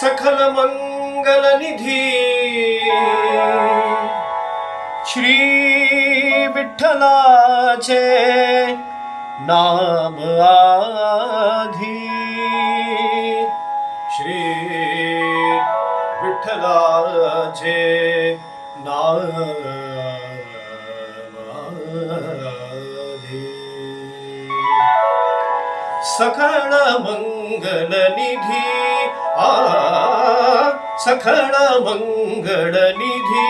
सकल मंगल निधी श्री विठ्ठलाचे नाम आधी श्री विठ्ठलाचे नाम आधी सकळ मंगल निधी सकळ मंगल निधी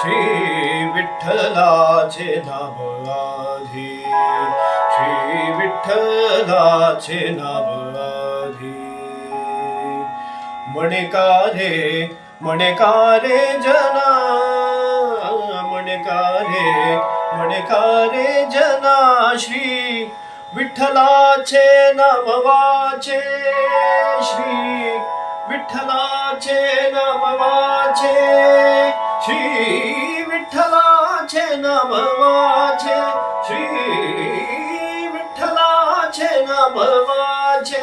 श्री विठ्ठलाचे नाम आधी श्री विठ्ठलाचे नाम आधी मणेकारे जना मणेकारे जना श्री विठ्ठलाचे नाम वाचे श्री विठ्ठलाचे नाम वाचे श्री विठ्ठलाचे नाम वाचे श्री विठ्ठलाचे नाम वाचे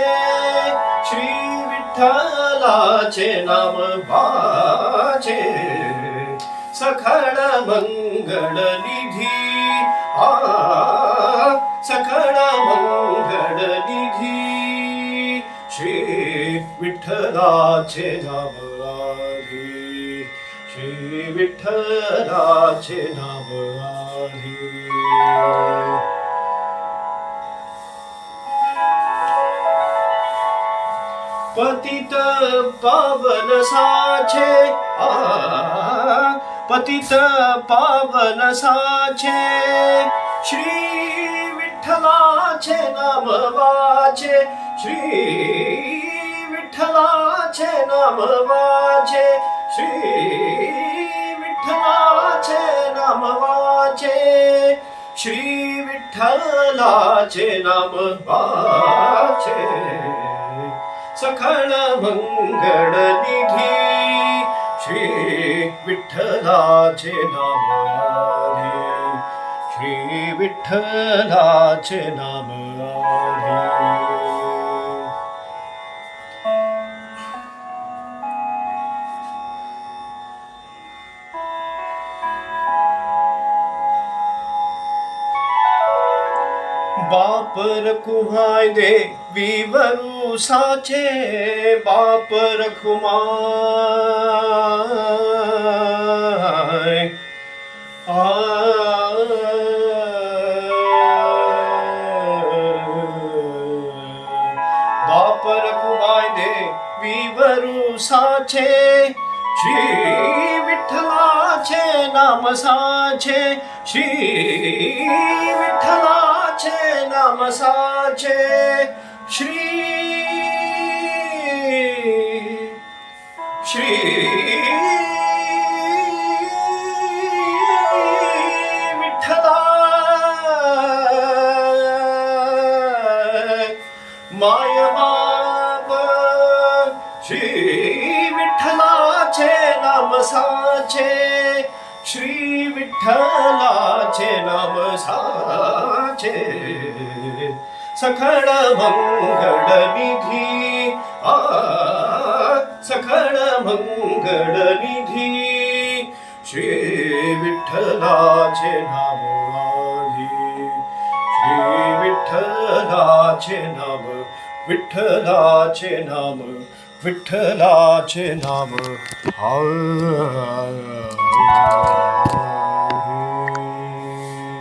श्री विठ्ठलाचे नाम वाचे सकळ मंगळ निधी सकळ मंगळ निधी श्री विठ्ठलाचे नाम आधी श्री विठ्ठलाचे नाम आधी पतित पावन साचे पतित पावन साचे श्री विठ्ठलाचे नाम वाचे श्री विठ्ठलाचे नाम वाचे श्री विठ्ठलाचे नाम वाचे श्री विठ्ठलाचे नाम वाचे सकळ मंगळ निधी श्री विठ्ठलाचे नाम आधी श्री विठ्ठलाचे नाम आधी बापर कुहाय दे विवरू साचे बापर खुमाय बापर कुहाय दे विवरू साचे श्री विठ्ठलाचे नाम साचे श्री विठ्ठलाचे नाम साचे श्री विठ्ठला माय बाप श्री विठ्ठलाचे नाम साचे श्री विठ्ठलाचे नाम साचे सकळ मंगळ निधी सकळ मंगळ निधी श्री विठ्ठलाचे नाम आधी श्री विठ्ठलाचे नाम विठ्ठलाचे नाम विठ्ठलाचे नाम